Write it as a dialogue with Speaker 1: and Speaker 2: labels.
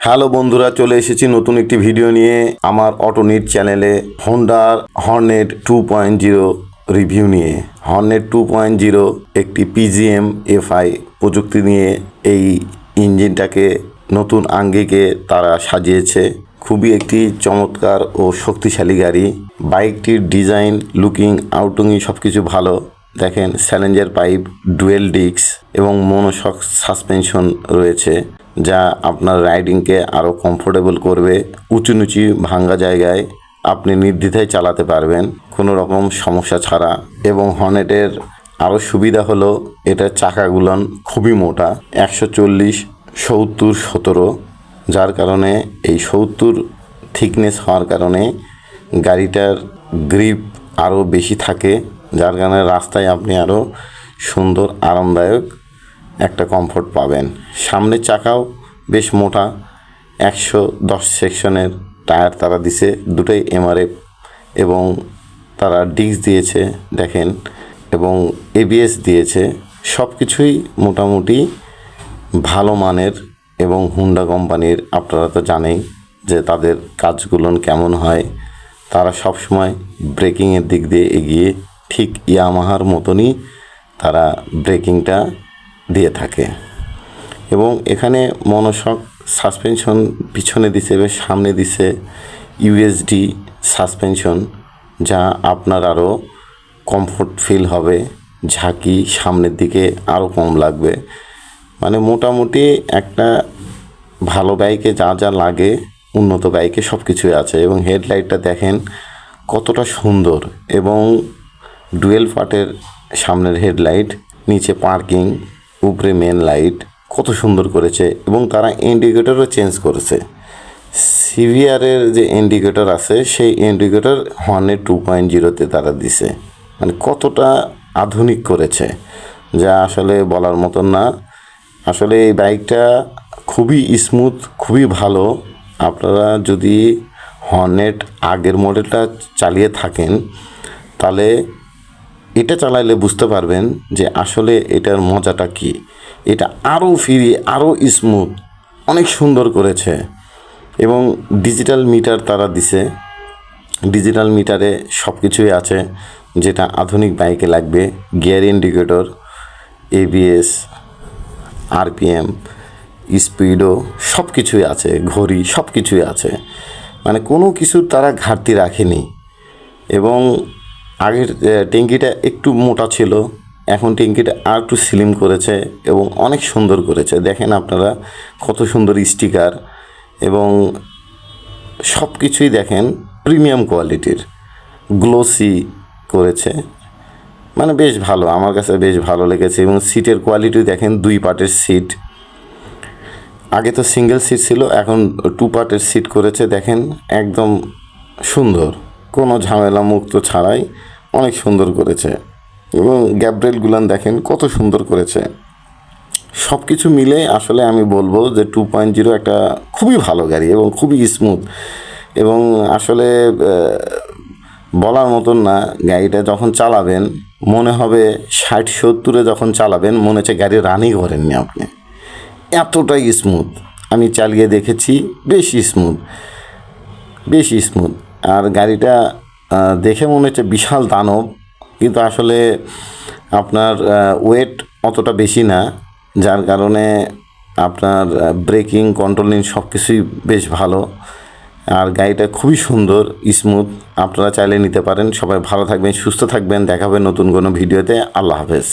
Speaker 1: Hello বন্ধুরা, চলে এসেছি নতুন একটি ভিডিও নিয়ে আমার অটোনিট চ্যানেলে হোন্ডার হর্নেট 2.0 রিভিউ নিয়ে। হর্নেট 2.0 একটি পিজিএম এফআই প্রযুক্তি নিয়ে এই ইঞ্জিনটাকে নতুন আঙ্গিকে তারা সাজিয়েছে। খুবই একটি চমৎকার ও শক্তিশালী গাড়ি। বাইকটির ডিজাইন, লুকিং, আউটিং সব কিছু ভালো। দেখেন, স্যালেঞ্জার পাইপ, ডুয়েল ডিস্ক এবং মনোশক সাসপেনশন রয়েছে, যা আপনার রাইডিংকে আরও কমফোর্টেবল করবে। উঁচু নিচু ভাঙ্গা জায়গায় আপনি নির্দ্বিধায় চালাতে পারবেন কোনো রকম সমস্যা ছাড়া। এবং হর্নেটের আরও সুবিধা হলো এটার চাকাগুলোন খুবই মোটা, 140, 70, 17, যার কারণে এই 70 থিকনেস হওয়ার কারণে গাড়িটার গ্রিপ আরও বেশি থাকে, যার কারণে রাস্তায় আপনি আরও সুন্দর আরামদায়ক একটা কমফোর্ট পাবেন। সামনের চাকাও বেশ মোটা, 110 সেকশনের টায়ার তারা দিছে, দুটোই এমআরএফ, এবং তারা ডিস্ক দিয়েছে দেখেন, এবং এবিএস দিয়েছে। সব কিছুই মোটামুটি ভালো মানের। এবং হুন্ডা কোম্পানির আপনারা তো জানেই যে তাদের কাজগুলো কেমন হয়। তারা সবসময় ব্রেকিংয়ের দিক দিয়ে এগিয়ে, ঠিক ইয়ামাহার মতনই তারা ব্রেকিংটা দিয়ে থাকে। এবং এখানে মনোশক সাসপেনশন পিছনে দিছে, বেশ সামনে দিছে ইউএসডি সাসপেনশন, যা আপনার আরও কমফোর্ট ফিল হবে। ঝাঁকি সামনের দিকে আরও কম লাগবে। মানে মোটামুটি একটা ভালো বাইকে যা যা লাগে উন্নত বাইকে সব কিছুই আছে। এবং হেডলাইটটা দেখেন কতটা সুন্দর, এবং ডুয়েল পার্টের সামনের হেডলাইট, নিচে পার্কিং, উপরে মেন লাইট, কত সুন্দর করেছে। এবং তারা ইন্ডিকেটরও চেঞ্জ করেছে। সিভিআরের যে ইন্ডিকেটর আছে সেই ইন্ডিকেটর হর্নেট 2.0-তে তারা দিছে। মানে কতটা আধুনিক করেছে যা আসলে বলার মতন না। আসলে এই বাইকটা খুবই স্মুথ, খুবই ভালো। আপনারা যদি হর্নেট আগের মডেলটা চালিয়ে থাকেন তাহলে এটা চালাইলে বুঝতে পারবেন যে আসলে এটার মজাটা কী। এটা আরও ফ্রি, আরও স্মুথ, অনেক সুন্দর করেছে। এবং ডিজিটাল মিটার তারা দিছে। ডিজিটাল মিটারে সব কিছুই আছে যেটা আধুনিক বাইকে লাগবে। গিয়ার ইন্ডিকেটর, এবিএস, আরপিএম, স্পিডও সব কিছুই আছে, ঘড়ি সব কিছুই আছে। মানে কোনো কিছু তারা ঘাটতি রাখেনি। এবং আগের ট্যাঙ্কিটা একটু মোটা ছিল, এখন ট্যাঙ্কিটা আর একটু স্লিম করেছে এবং অনেক সুন্দর করেছে। দেখেন আপনারা কত সুন্দর স্টিকার, এবং সব কিছুই দেখেন প্রিমিয়াম কোয়ালিটির, গ্লোসি করেছে। মানে বেশ ভালো, আমার কাছে বেশ ভালো লেগেছে। এবং সিটের কোয়ালিটি দেখেন, 2 পার্টের সিট। আগে তো সিঙ্গেল সিট ছিল, এখন 2 পার্টের সিট করেছে। দেখেন একদম সুন্দর, কোনো ঝামেলা মুক্ত ছাড়াই অনেক সুন্দর করেছে। এবং গ্যাব্রেলগুলান দেখেন কত সুন্দর করেছে। সব কিছু মিলে আসলে আমি বলবো যে 2.0 একটা খুবই ভালো গাড়ি এবং খুবই স্মুথ। এবং আসলে বলার মতন না, গাড়িটা যখন চালাবেন মনে হবে 60-70-এ যখন চালাবেন মনে হচ্ছে গাড়ি রানই করেননি আপনি, এতটাই স্মুথ। আমি চালিয়ে দেখেছি, বেশি স্মুথ, বেশি স্মুথ। আর গাড়িটা দেখে মনে হচ্ছে বিশাল দানব, কিন্তু আসলে আপনার ওয়েট অতটা বেশি না, যার কারণে আপনার ব্রেকিং, কন্ট্রোলিং সব কিছুই বেশ ভালো। আর গাড়িটা খুবই সুন্দর, স্মুথ। আপনারা চাইলে নিতে পারেন। সবাই ভালো থাকবেন, সুস্থ থাকবেন। দেখা হবে নতুন কোনো ভিডিওতে। আল্লাহ হাফেজ।